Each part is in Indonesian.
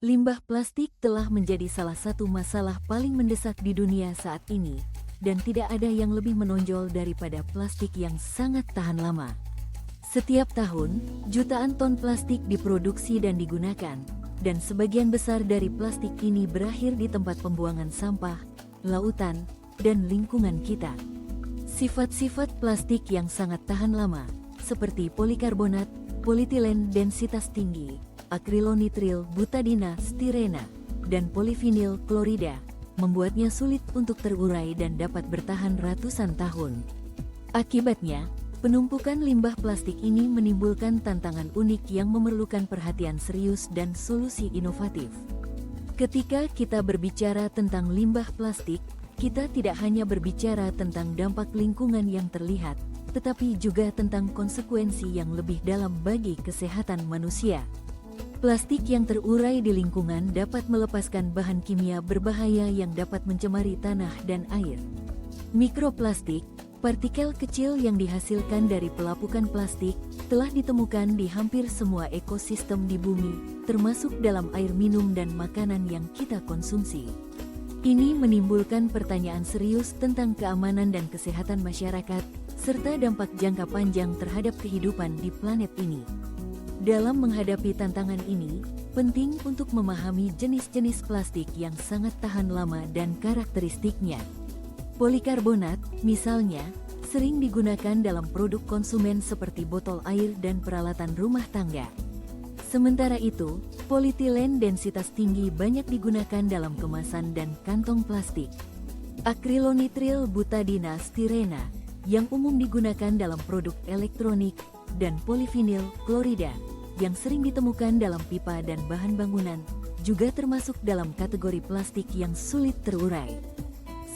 Limbah plastik telah menjadi salah satu masalah paling mendesak di dunia saat ini, dan tidak ada yang lebih menonjol daripada plastik yang sangat tahan lama. Setiap tahun, jutaan ton plastik diproduksi dan digunakan, dan sebagian besar dari plastik ini berakhir di tempat pembuangan sampah, lautan, dan lingkungan kita. Sifat-sifat plastik yang sangat tahan lama, seperti polikarbonat, polietilen densitas tinggi, akrilonitril butadina stirena, dan polivinil klorida, membuatnya sulit untuk terurai dan dapat bertahan ratusan tahun. Akibatnya, penumpukan limbah plastik ini menimbulkan tantangan unik yang memerlukan perhatian serius dan solusi inovatif. Ketika kita berbicara tentang limbah plastik, kita tidak hanya berbicara tentang dampak lingkungan yang terlihat, tetapi juga tentang konsekuensi yang lebih dalam bagi kesehatan manusia. Plastik yang terurai di lingkungan dapat melepaskan bahan kimia berbahaya yang dapat mencemari tanah dan air. Mikroplastik, partikel kecil yang dihasilkan dari pelapukan plastik, telah ditemukan di hampir semua ekosistem di bumi, termasuk dalam air minum dan makanan yang kita konsumsi. Ini menimbulkan pertanyaan serius tentang keamanan dan kesehatan masyarakat, serta dampak jangka panjang terhadap kehidupan di planet ini. Dalam menghadapi tantangan ini, penting untuk memahami jenis-jenis plastik yang sangat tahan lama dan karakteristiknya. Polikarbonat, misalnya, sering digunakan dalam produk konsumen seperti botol air dan peralatan rumah tangga. Sementara itu, polietilen densitas tinggi banyak digunakan dalam kemasan dan kantong plastik. Akrilonitril butadina stirena, yang umum digunakan dalam produk elektronik, dan polivinil klorida, yang sering ditemukan dalam pipa dan bahan bangunan, juga termasuk dalam kategori plastik yang sulit terurai.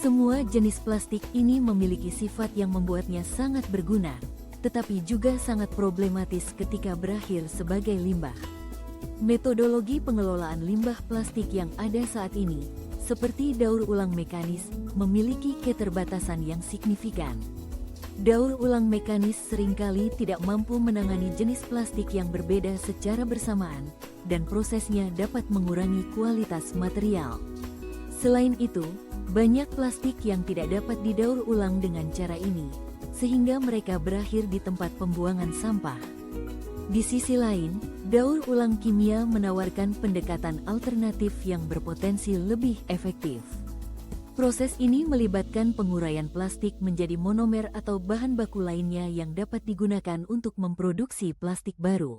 Semua jenis plastik ini memiliki sifat yang membuatnya sangat berguna, tetapi juga sangat problematis ketika berakhir sebagai limbah. Metodologi pengelolaan limbah plastik yang ada saat ini, seperti daur ulang mekanis, memiliki keterbatasan yang signifikan. Daur ulang mekanis seringkali tidak mampu menangani jenis plastik yang berbeda secara bersamaan, dan prosesnya dapat mengurangi kualitas material. Selain itu, banyak plastik yang tidak dapat didaur ulang dengan cara ini, sehingga mereka berakhir di tempat pembuangan sampah. Di sisi lain, daur ulang kimia menawarkan pendekatan alternatif yang berpotensi lebih efektif. Proses ini melibatkan penguraian plastik menjadi monomer atau bahan baku lainnya yang dapat digunakan untuk memproduksi plastik baru.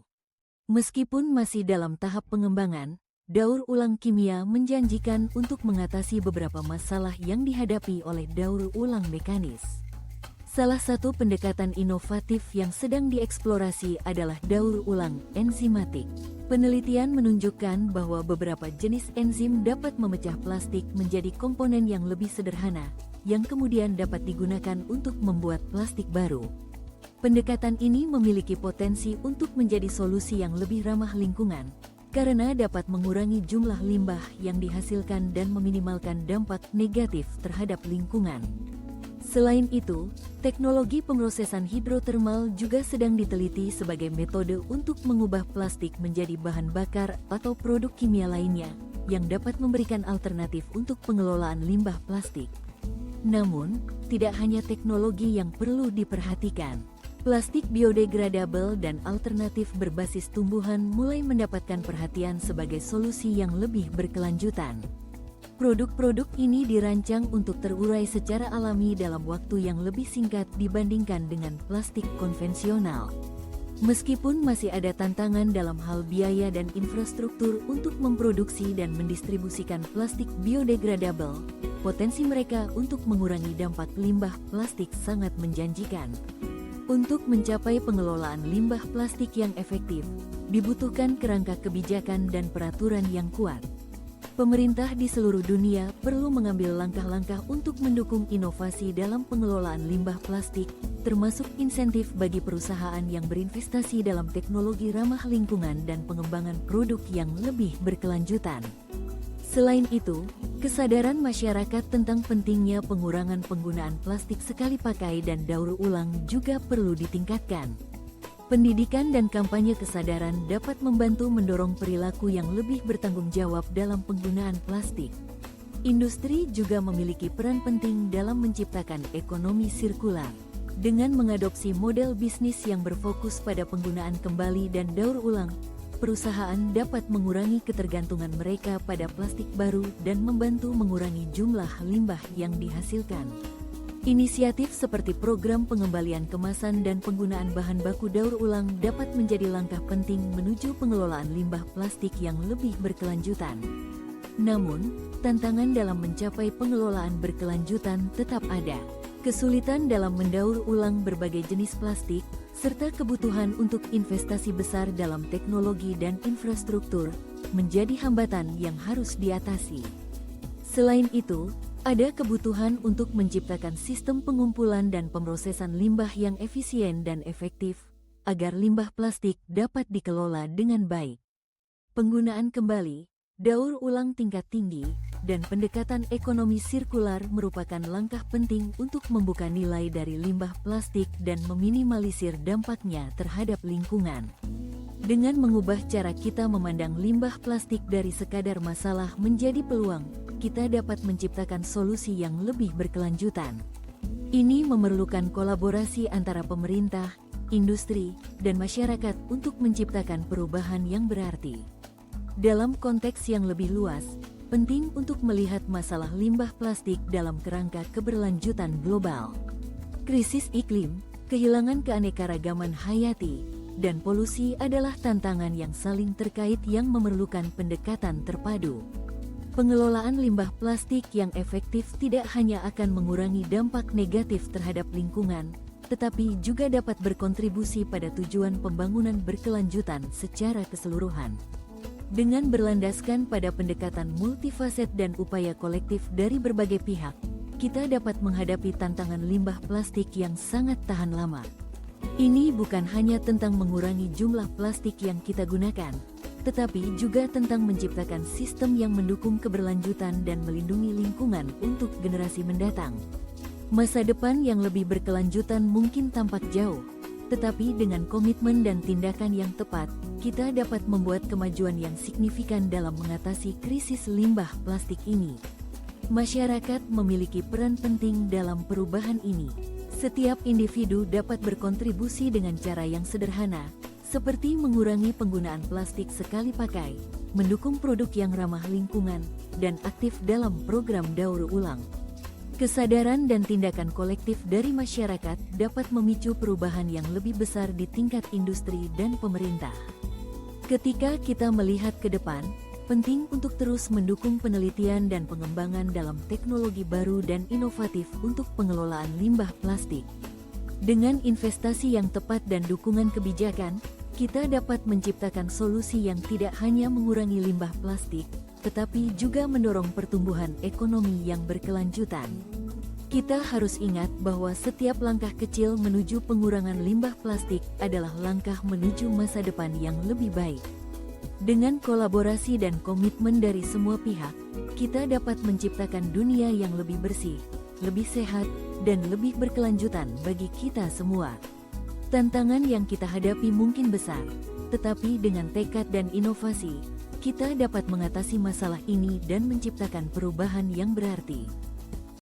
Meskipun masih dalam tahap pengembangan, daur ulang kimia menjanjikan untuk mengatasi beberapa masalah yang dihadapi oleh daur ulang mekanis. Salah satu pendekatan inovatif yang sedang dieksplorasi adalah daur ulang enzimatik. Penelitian menunjukkan bahwa beberapa jenis enzim dapat memecah plastik menjadi komponen yang lebih sederhana, yang kemudian dapat digunakan untuk membuat plastik baru. Pendekatan ini memiliki potensi untuk menjadi solusi yang lebih ramah lingkungan, karena dapat mengurangi jumlah limbah yang dihasilkan dan meminimalkan dampak negatif terhadap lingkungan. Selain itu, teknologi pemrosesan hidrotermal juga sedang diteliti sebagai metode untuk mengubah plastik menjadi bahan bakar atau produk kimia lainnya, yang dapat memberikan alternatif untuk pengelolaan limbah plastik. Namun, tidak hanya teknologi yang perlu diperhatikan. Plastik biodegradabel dan alternatif berbasis tumbuhan mulai mendapatkan perhatian sebagai solusi yang lebih berkelanjutan. Produk-produk ini dirancang untuk terurai secara alami dalam waktu yang lebih singkat dibandingkan dengan plastik konvensional. Meskipun masih ada tantangan dalam hal biaya dan infrastruktur untuk memproduksi dan mendistribusikan plastik biodegradabel, potensi mereka untuk mengurangi dampak limbah plastik sangat menjanjikan. Untuk mencapai pengelolaan limbah plastik yang efektif, dibutuhkan kerangka kebijakan dan peraturan yang kuat. Pemerintah di seluruh dunia perlu mengambil langkah-langkah untuk mendukung inovasi dalam pengelolaan limbah plastik, termasuk insentif bagi perusahaan yang berinvestasi dalam teknologi ramah lingkungan dan pengembangan produk yang lebih berkelanjutan. Selain itu, kesadaran masyarakat tentang pentingnya pengurangan penggunaan plastik sekali pakai dan daur ulang juga perlu ditingkatkan. Pendidikan dan kampanye kesadaran dapat membantu mendorong perilaku yang lebih bertanggung jawab dalam penggunaan plastik. Industri juga memiliki peran penting dalam menciptakan ekonomi sirkular. Dengan mengadopsi model bisnis yang berfokus pada penggunaan kembali dan daur ulang, perusahaan dapat mengurangi ketergantungan mereka pada plastik baru dan membantu mengurangi jumlah limbah yang dihasilkan. Inisiatif seperti program pengembalian kemasan dan penggunaan bahan baku daur ulang dapat menjadi langkah penting menuju pengelolaan limbah plastik yang lebih berkelanjutan. Namun, tantangan dalam mencapai pengelolaan berkelanjutan tetap ada. Kesulitan dalam mendaur ulang berbagai jenis plastik, serta kebutuhan untuk investasi besar dalam teknologi dan infrastruktur, menjadi hambatan yang harus diatasi. Selain itu, ada kebutuhan untuk menciptakan sistem pengumpulan dan pemrosesan limbah yang efisien dan efektif, agar limbah plastik dapat dikelola dengan baik. Penggunaan kembali, daur ulang tingkat tinggi, dan pendekatan ekonomi sirkular merupakan langkah penting untuk membuka nilai dari limbah plastik dan meminimalisir dampaknya terhadap lingkungan. Dengan mengubah cara kita memandang limbah plastik dari sekadar masalah menjadi peluang, kita dapat menciptakan solusi yang lebih berkelanjutan. Ini memerlukan kolaborasi antara pemerintah, industri, dan masyarakat untuk menciptakan perubahan yang berarti. Dalam konteks yang lebih luas, penting untuk melihat masalah limbah plastik dalam kerangka keberlanjutan global. Krisis iklim, kehilangan keanekaragaman hayati, dan polusi adalah tantangan yang saling terkait yang memerlukan pendekatan terpadu. Pengelolaan limbah plastik yang efektif tidak hanya akan mengurangi dampak negatif terhadap lingkungan, tetapi juga dapat berkontribusi pada tujuan pembangunan berkelanjutan secara keseluruhan. Dengan berlandaskan pada pendekatan multifaset dan upaya kolektif dari berbagai pihak, kita dapat menghadapi tantangan limbah plastik yang sangat tahan lama. Ini bukan hanya tentang mengurangi jumlah plastik yang kita gunakan, tetapi juga tentang menciptakan sistem yang mendukung keberlanjutan dan melindungi lingkungan untuk generasi mendatang. Masa depan yang lebih berkelanjutan mungkin tampak jauh, tetapi dengan komitmen dan tindakan yang tepat, kita dapat membuat kemajuan yang signifikan dalam mengatasi krisis limbah plastik ini. Masyarakat memiliki peran penting dalam perubahan ini. Setiap individu dapat berkontribusi dengan cara yang sederhana, seperti mengurangi penggunaan plastik sekali pakai, mendukung produk yang ramah lingkungan, dan aktif dalam program daur ulang. Kesadaran dan tindakan kolektif dari masyarakat dapat memicu perubahan yang lebih besar di tingkat industri dan pemerintah. Ketika kita melihat ke depan, penting untuk terus mendukung penelitian dan pengembangan dalam teknologi baru dan inovatif untuk pengelolaan limbah plastik. Dengan investasi yang tepat dan dukungan kebijakan, kita dapat menciptakan solusi yang tidak hanya mengurangi limbah plastik, tetapi juga mendorong pertumbuhan ekonomi yang berkelanjutan. Kita harus ingat bahwa setiap langkah kecil menuju pengurangan limbah plastik adalah langkah menuju masa depan yang lebih baik. Dengan kolaborasi dan komitmen dari semua pihak, kita dapat menciptakan dunia yang lebih bersih, lebih sehat, dan lebih berkelanjutan bagi kita semua. Tantangan yang kita hadapi mungkin besar, tetapi dengan tekad dan inovasi, kita dapat mengatasi masalah ini dan menciptakan perubahan yang berarti.